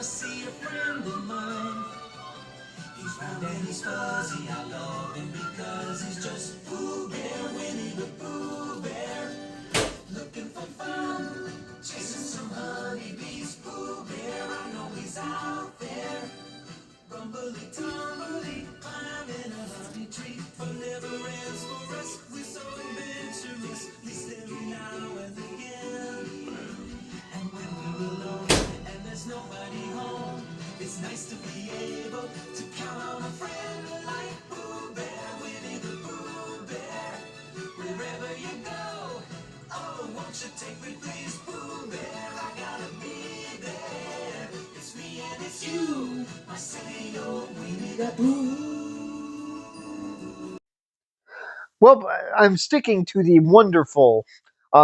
see a friend of mine. He's round and he's fuzzy, I love him because he's just Pooh Bear, Winnie the Pooh Bear. Looking for fun, chasing some honeybees. Pooh Bear, I know he's out there. Rumbly tumbly, climbing a honey tree. Fun never ends for us, we're so adventurous. We step now and again. And when we're alone and there's nobody home, it's nice to be able to count on a friend like Pooh Bear, Winnie the Pooh Bear. Wherever you go, oh, won't you take me please, Pooh Bear? I gotta be there. It's me and it's you, my silly old Winnie the Pooh. Well, I'm sticking to the wonderful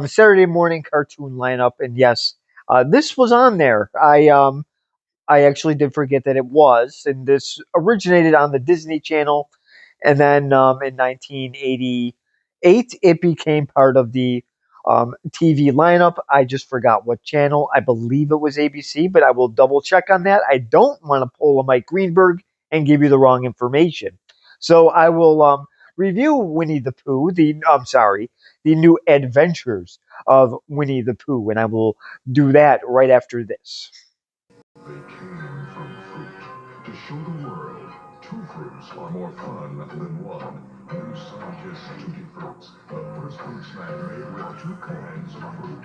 Saturday morning cartoon lineup, and yes, this was on there. I actually did forget that it was, and this originated on the Disney Channel, and then in 1988 it became part of the TV lineup. I just forgot what channel. I believe it was ABC, but I will double check on that. I don't want to pull a Mike Greenberg and give you the wrong information, so I will review Winnie the Pooh. The new adventures of Winnie the Pooh, and I will do that right after this. They came from fruit to show the world two fruits are more fun than one. New Sunkist Tutti Fruits, the first fruit snack made with two kinds of fruit.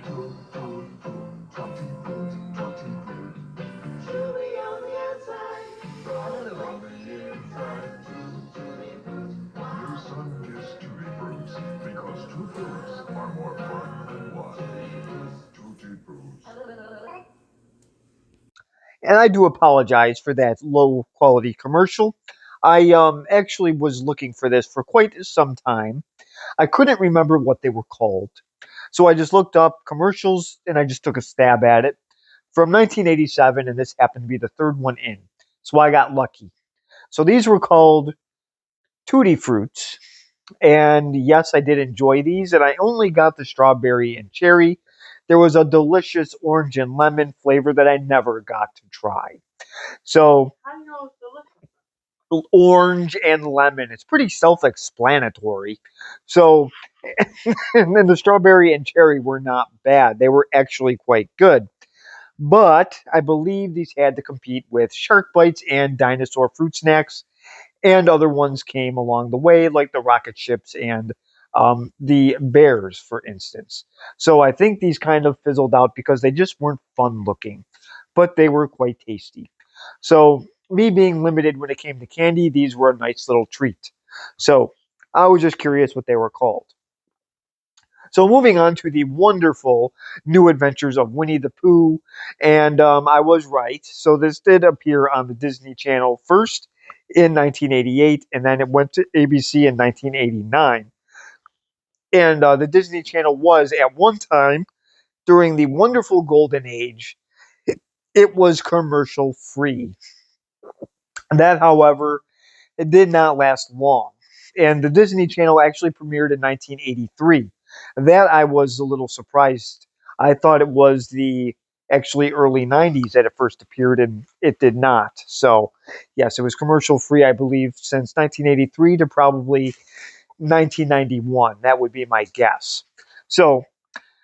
Tutti Fruit, Tutti Fruit. Chewy on the outside, soft on the inside. Tutti Fruits. New Sunkist Tutti Fruits, because two fruits are more fun than one. Tutti Fruits. And I do apologize for that low quality commercial. I actually was looking for this for quite some time. I couldn't remember what they were called. So I just looked up commercials and I just took a stab at it from 1987, and this happened to be the third one in. So I got lucky. So these were called Tutti Fruits. And yes, I did enjoy these, and I only got the strawberry and cherry. There was a delicious orange and lemon flavor that I never got to try. So orange and lemon. It's pretty self-explanatory. So, and then the strawberry and cherry were not bad. They were actually quite good. But I believe these had to compete with Shark Bites and dinosaur fruit snacks, and other ones came along the way, like the rocket ships and the bears, for instance. So I think these kind of fizzled out because they just weren't fun looking, but they were quite tasty. So, me being limited when it came to candy, these were a nice little treat. So, I was just curious what they were called. So, moving on to the wonderful new adventures of Winnie the Pooh. And I was right. So, this did appear on the Disney Channel first in 1988, and then it went to ABC in 1989. And the Disney Channel was, at one time, during the wonderful golden age, it was commercial free. That, however, it did not last long. And the Disney Channel actually premiered in 1983. That I was a little surprised. I thought it was the actually early 90s that it first appeared, and it did not. So, yes, it was commercial free, I believe, since 1983 to probably 1991. That would be my guess. So,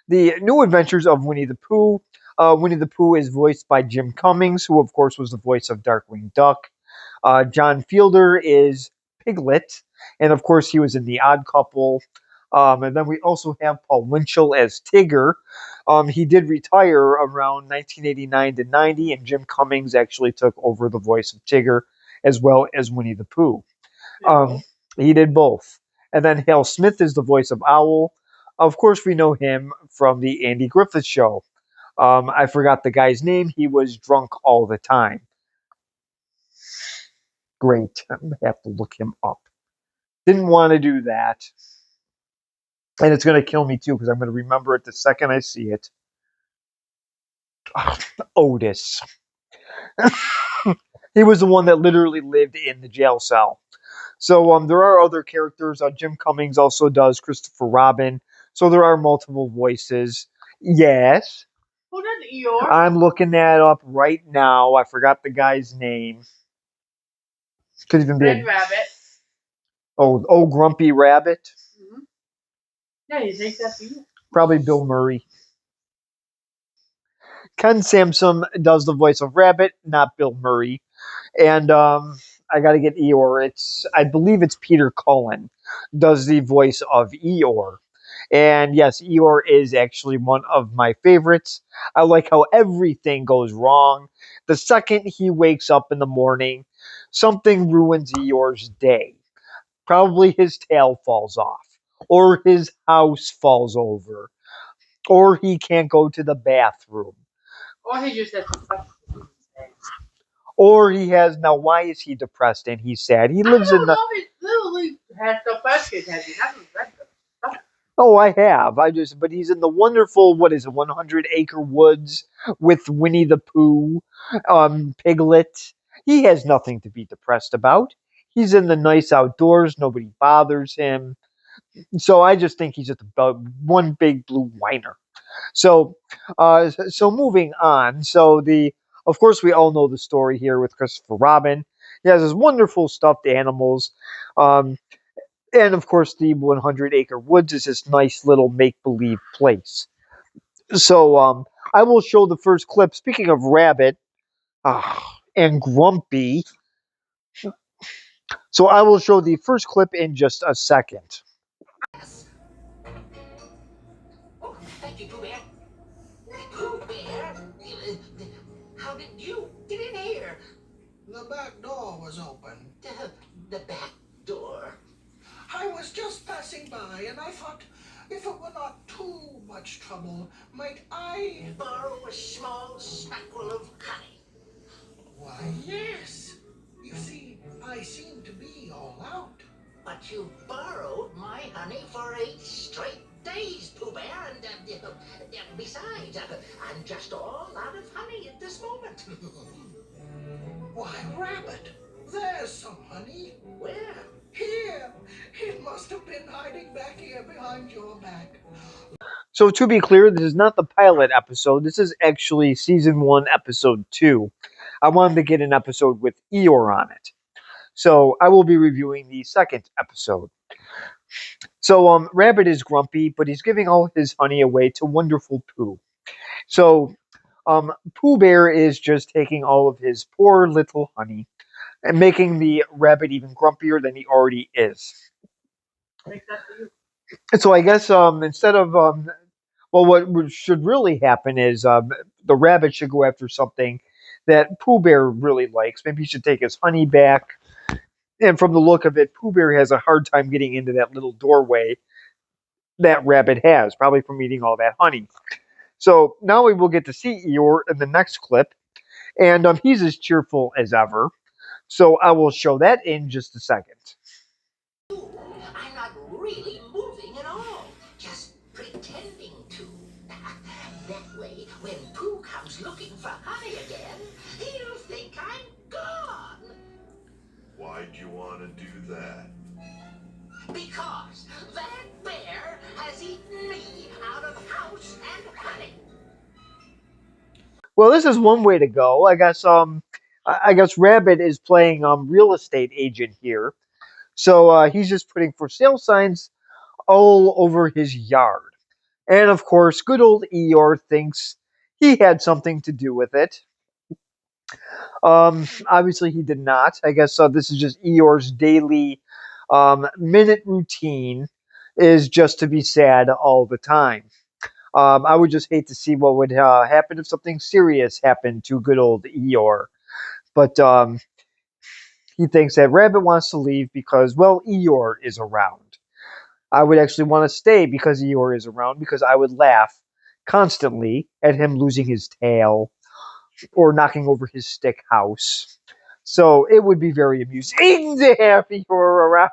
the New Adventures of Winnie the Pooh. Winnie the Pooh is voiced by Jim Cummings, who, of course, was the voice of Darkwing Duck. John Fielder is Piglet, and of course, he was in The Odd Couple. And then we also have Paul Winchell as Tigger. He did retire around 1989 to 90, and Jim Cummings actually took over the voice of Tigger as well as Winnie the Pooh. Um, he did both. And then Hale Smith is the voice of Owl. Of course, we know him from the Andy Griffith Show. I forgot the guy's name. He was drunk all the time. Great. I'm going to have to look him up. Didn't want to do that. And it's going to kill me too because I'm going to remember it the second I see it. Otis. He was the one that literally lived in the jail cell. So there are other characters. Jim Cummings also does Christopher Robin. So there are multiple voices. Yes. Who does Eeyore? I'm looking that up right now. I forgot the guy's name. Could even be Red Rabbit. oh, Grumpy Rabbit. Mm-hmm. Yeah, you think that's you? Probably Bill Murray. Ken Samsung does the voice of Rabbit, not Bill Murray. And I got to get Eeyore. I believe it's Peter Cullen does the voice of Eeyore. And yes, Eeyore is actually one of my favorites. I like how everything goes wrong. The second he wakes up in the morning, something ruins Eeyore's day. Probably his tail falls off, or his house falls over, or he can't go to the bathroom. Or he just has depression. Or he has now. Why is he depressed and he's sad? He lives I in don't the. know if he literally has depression. Have you haven't read the stuff? Oh, I have. But he's in the wonderful, what is it, 100-acre woods with Winnie the Pooh, Piglet. He has nothing to be depressed about. He's in the nice outdoors. Nobody bothers him. So I just think he's just about one big blue whiner. So, so moving on. Of course, we all know the story here with Christopher Robin. He has his wonderful stuffed animals. Um, and of course, the 100-acre woods is this nice little make believe place. So I will show the first clip. Speaking of Rabbit and Grumpy, so I will show the first clip in just a second. Oh, thank you, Pooh Bear. Pooh Bear? How did you get in here? The back door was open. The back door. I was just passing by and I thought, if it were not too much trouble, might I? Borrow a small speckle of honey. Why, yes. You see, I seem to be all out. But you borrowed my honey for 8 straight days, Pooh Bear, and besides, I'm just all out of honey at this moment. Why, Rabbit, there's some honey. Where? Here. It must have been hiding back here behind your back. So to be clear, this is not the pilot episode. This is actually season 1, episode 2. I wanted to get an episode with Eeyore on it. So I will be reviewing the second episode. So Rabbit is grumpy, but he's giving all his honey away to Wonderful Pooh. So Pooh Bear is just taking all of his poor little honey and making the rabbit even grumpier than he already is. Make that for you. And so I guess instead of well, what should really happen is the rabbit should go after something that Pooh Bear really likes. Maybe he should take his honey back. And from the look of it, Pooh Bear has a hard time getting into that little doorway that rabbit has, probably from eating all that honey. So now we will get to see Eeyore in the next clip, and he's as cheerful as ever. So I will show that in just a second. I'm not really moving at all, just pretending to. That way, when Pooh comes looking for honey again, he'll think I'm gone. Why'd you want to do that? Because that bear has eaten me out of house and honey. Well, this is one way to go. I guess Rabbit is playing real estate agent here. So he's just putting for sale signs all over his yard. And of course, good old Eeyore thinks he had something to do with it. Obviously, he did not. I guess this is just Eeyore's daily minute routine is just to be sad all the time. I would just hate to see what would happen if something serious happened to good old Eeyore. But he thinks that Rabbit wants to leave because, well, Eeyore is around. I would actually want to stay because Eeyore is around because I would laugh constantly at him losing his tail or knocking over his stick house. So it would be very amusing to have Eeyore around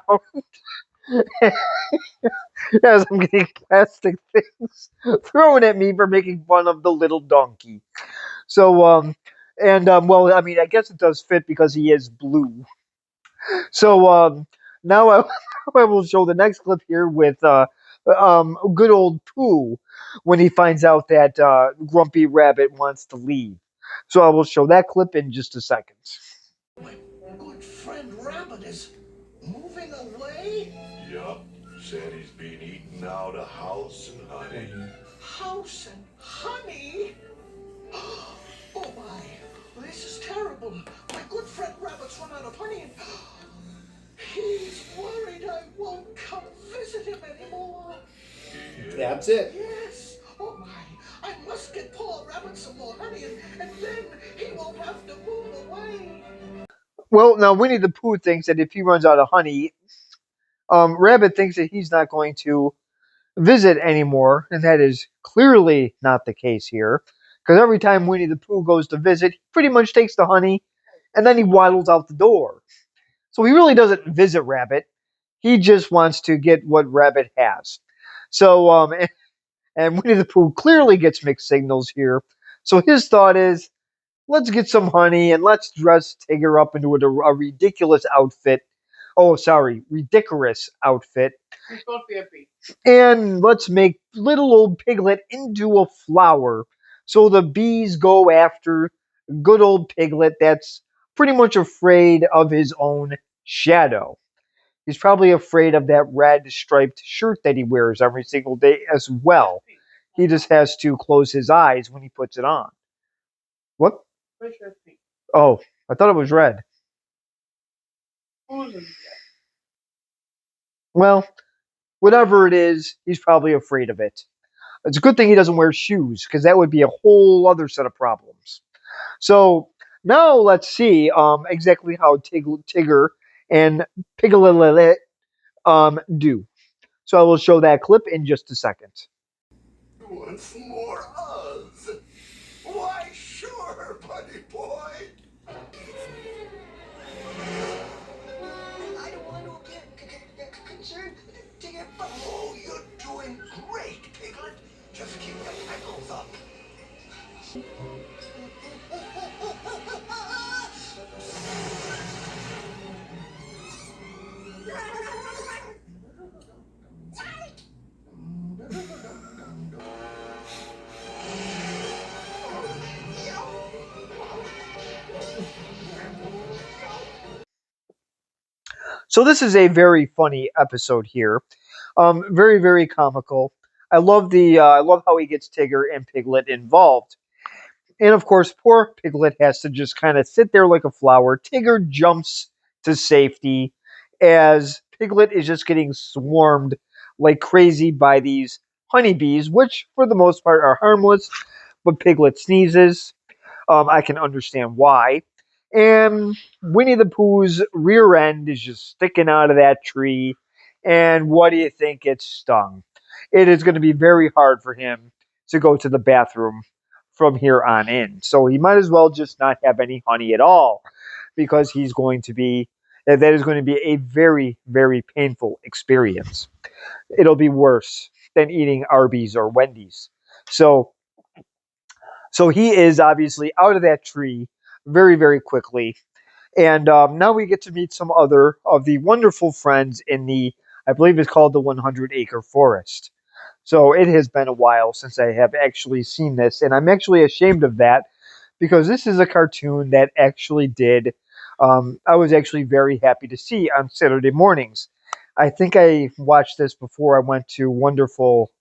as I'm getting plastic things thrown at me for making fun of the little donkey. So, well, I mean, I guess it does fit because he is blue. So, now I, I will show the next clip here with good old Pooh when he finds out that Grumpy Rabbit wants to leave. So I will show that clip in just a second. My good friend Rabbit is moving away? Yup. Said he's been eating out of house and honey. House and honey? Oh my, this is terrible. My good friend Rabbit's run out of honey and he's worried I won't come visit him anymore. That's it. Yes. Oh my, I must get poor Rabbit some more honey and then he won't have to move away. Well, now Winnie the Pooh thinks that if he runs out of honey, Rabbit thinks that he's not going to visit anymore, and that is clearly not the case here. Because every time Winnie the Pooh goes to visit, he pretty much takes the honey and then he waddles out the door. So he really doesn't visit Rabbit. He just wants to get what Rabbit has. So, and Winnie the Pooh clearly gets mixed signals here. So his thought is, let's get some honey and let's dress Tigger up into a ridiculous outfit. Oh, sorry, ridiculous outfit. He's supposed to be a bee. And let's make little old Piglet into a flower. So the bees go after good old Piglet that's pretty much afraid of his own shadow. He's probably afraid of that red striped shirt that he wears every single day as well. He just has to close his eyes when he puts it on. What? Pretty sure it's pink. Oh, I thought it was red. Who's in there? Well, whatever it is, he's probably afraid of it. It's a good thing he doesn't wear shoes, because that would be a whole other set of problems. So now let's see exactly how Tigger and Piglet do. So I will show that clip in just a second. Once more us. Why, sure, buddy boy. I don't want to get concerned, Tigger, but Oh, you're doing great, Piglet. Just keep your peckles up. So this is a very funny episode here. Very, very comical. I love how he gets Tigger and Piglet involved. And of course, poor Piglet has to just kind of sit there like a flower. Tigger jumps to safety as Piglet is just getting swarmed like crazy by these honeybees, which for the most part are harmless, but Piglet sneezes. I can understand why. And Winnie the Pooh's rear end is just sticking out of that tree. And what do you think? It's stung. It is going to be very hard for him to go to the bathroom from here on in. So he might as well just not have any honey at all because he's going to be that is going to be a very, very painful experience. It'll be worse than eating Arby's or Wendy's. So so he is obviously out of that tree very, very quickly. And now we get to meet some other of the wonderful friends in I believe it's called the 100 Acre Forest. So it has been a while since I have actually seen this, and I'm actually ashamed of that because this is a cartoon that actually I was actually very happy to see on Saturday mornings. I think I watched this before I went to wonderful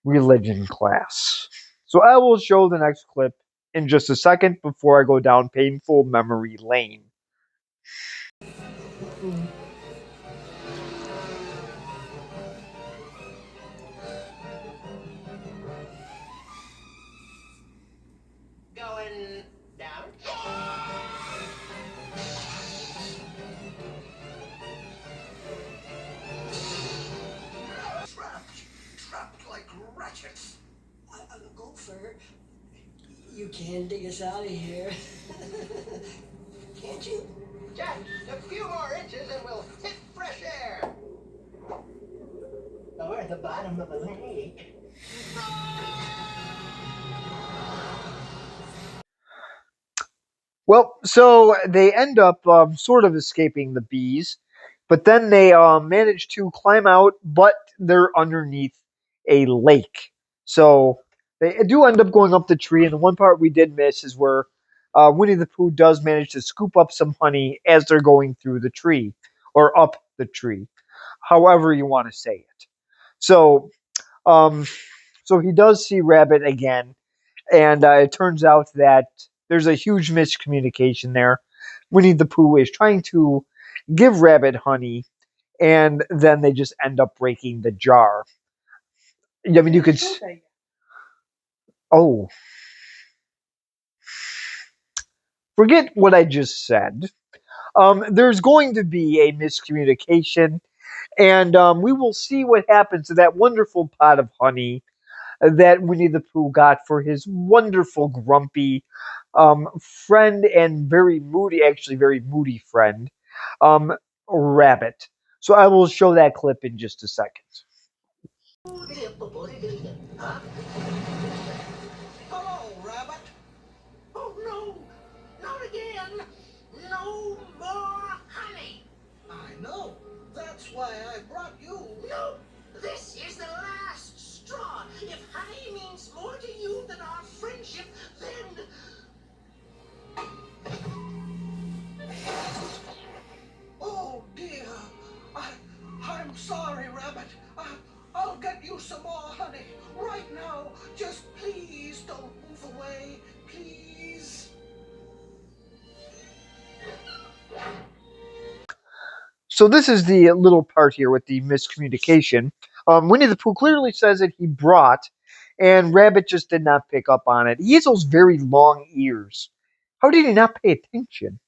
religion class. So I will show the next clip in just a second before I go down painful memory lane. going down. Trapped like ratchets. I'm a gopher. You can dig us out of here. Can't you? Just a few more inches and we'll hit fresh air. Or the bottom of a lake. Well, so they end up sort of escaping the bees, But then they manage to climb out, but they're underneath a lake. So they do end up going up the tree. And the one part we did miss is where Winnie the Pooh does manage to scoop up some honey as they're going through the tree or up the tree, however you want to say it. So, um, so he does see Rabbit again, and it turns out that there's a huge miscommunication there. Winnie the Pooh is trying to give Rabbit honey, and then they just end up breaking the jar. I mean, you could. Oh, forget what I just said. There's going to be a miscommunication, and we will see what happens to that wonderful pot of honey that Winnie the Pooh got for his wonderful, grumpy friend and very moody friend, um, Rabbit. So I will show that clip in just a second. Huh? Hello, Rabbit. Oh no, not again. No more honey. I know. That's why I brought you. No, this is the last straw. If honey means more to you than our friendship, then Oh dear. I, I'm sorry, Rabbit. I'll get you some more honey right now. Just please don't move away. Please. So this is the little part here with the miscommunication. Winnie the Pooh clearly says that he brought, and Rabbit just did not pick up on it. He has those very long ears. How did he not pay attention?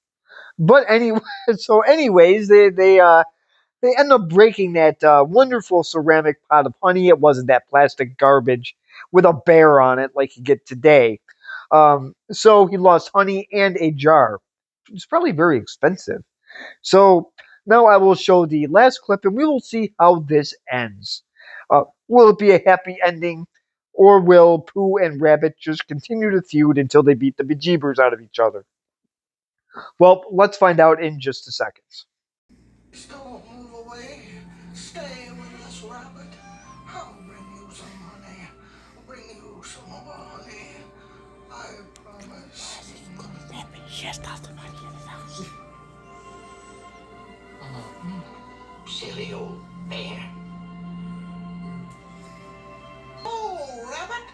But anyway, so anyways, they end up breaking that wonderful ceramic pot of honey. It wasn't that plastic garbage with a bear on it like you get today. So he lost honey and a jar. It's probably very expensive. So now I will show the last clip and we will see how this ends. Will it be a happy ending? Or will Pooh and Rabbit just continue to feud until they beat the bejeebers out of each other? Well, let's find out in just a second. Please don't move away. Stay with us, Rabbit. I'll bring you some honey. I'll bring you some more honey. I promise. silly old bear. Oh, Rabbit.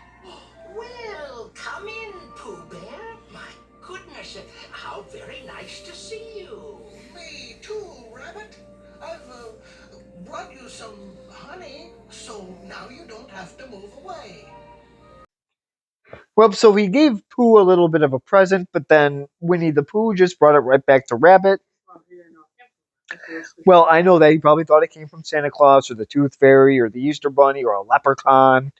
Well, come in, Pooh Bear. My goodness, how very nice to see you. Me too, Rabbit. I've brought you some honey, so now you don't have to move away. Well, so he gave Pooh a little bit of a present, but then Winnie the Pooh just brought it right back to Rabbit. Well, I know that he probably thought it came from Santa Claus or the Tooth Fairy or the Easter Bunny or a leprechaun,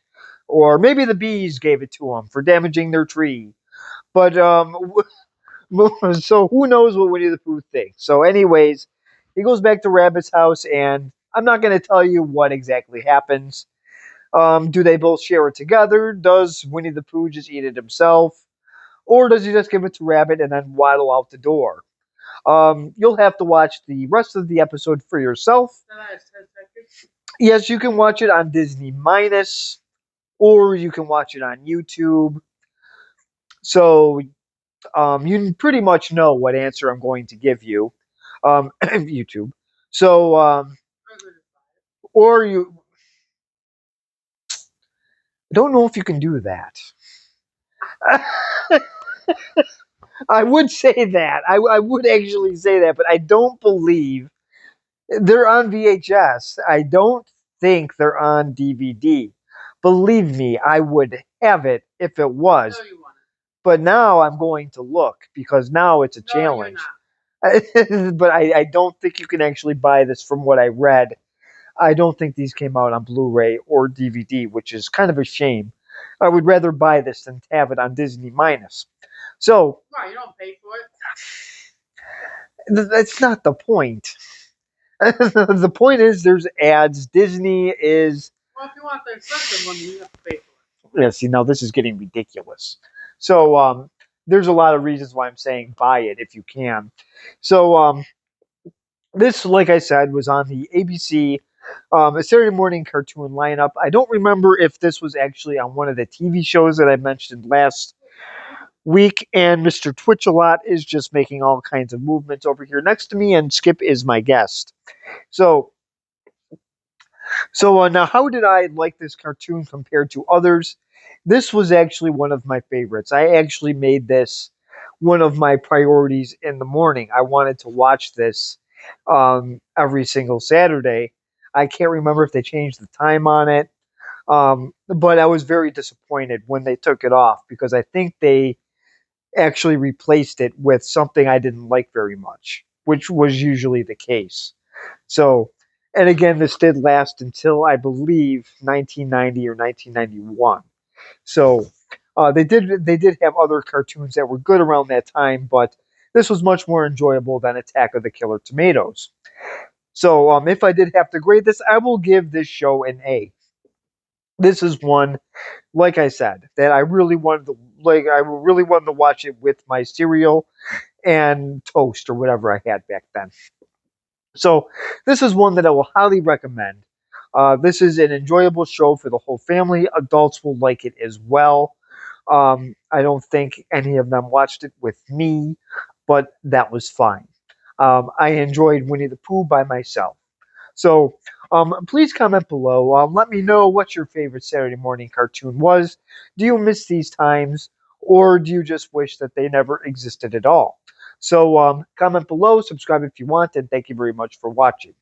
or maybe the bees gave it to him for damaging their tree. But so who knows what Winnie the Pooh thinks? So, anyways, he goes back to Rabbit's house, and I'm not going to tell you what exactly happens. Do they both share it together? Does Winnie the Pooh just eat it himself? Or does he just give it to Rabbit and then waddle out the door? You'll have to watch the rest of the episode for yourself. Yes, you can watch it on Disney Minus, or you can watch it on YouTube. So you pretty much know what answer I'm going to give you. YouTube. So, or you. I don't know if you can do that. I would say that. I would actually say that, but I don't believe they're on VHS. I don't think they're on DVD. Believe me, I would have it if it was. But now I'm going to look because now it's a challenge. But I don't think you can actually buy this from what I read. I don't think these came out on Blu ray or DVD, which is kind of a shame. I would rather buy this than have it on Disney Minus. So, Right, you don't pay for it. that's not the point. The point is there's ads. Disney is. Well, if you want the expensive one, you have to pay for it. Yeah, see, now this is getting ridiculous. So, there's a lot of reasons why I'm saying buy it if you can. So, This, like I said, was on the ABC a Saturday morning cartoon lineup. I don't remember if this was actually on one of the TV shows that I mentioned last week. And Mr. Twitch a lot is just making all kinds of movements over here next to me, and Skip is my guest. So, now, how did I like this cartoon compared to others? This was actually one of my favorites. I actually made this one of my priorities in the morning. I wanted to watch this every single Saturday. I can't remember if they changed the time on it, but I was very disappointed when they took it off because I think they actually replaced it with something I didn't like very much, which was usually the case. So, and again, this did last until I believe 1990 or 1991. So, they did have other cartoons that were good around that time, but this was much more enjoyable than Attack of the Killer Tomatoes. So, if I did have to grade this, I will give this show an A. This is one, like I said, that I really wanted to watch it with my cereal and toast or whatever I had back then. So this is one that I will highly recommend. This is an enjoyable show for the whole family. Adults will like it as well. I don't think any of them watched it with me, but that was fine. I enjoyed Winnie the Pooh by myself. So please comment below. Let me know what your favorite Saturday morning cartoon was. Do you miss these times, or do you just wish that they never existed at all? So comment below, subscribe if you want, and thank you very much for watching.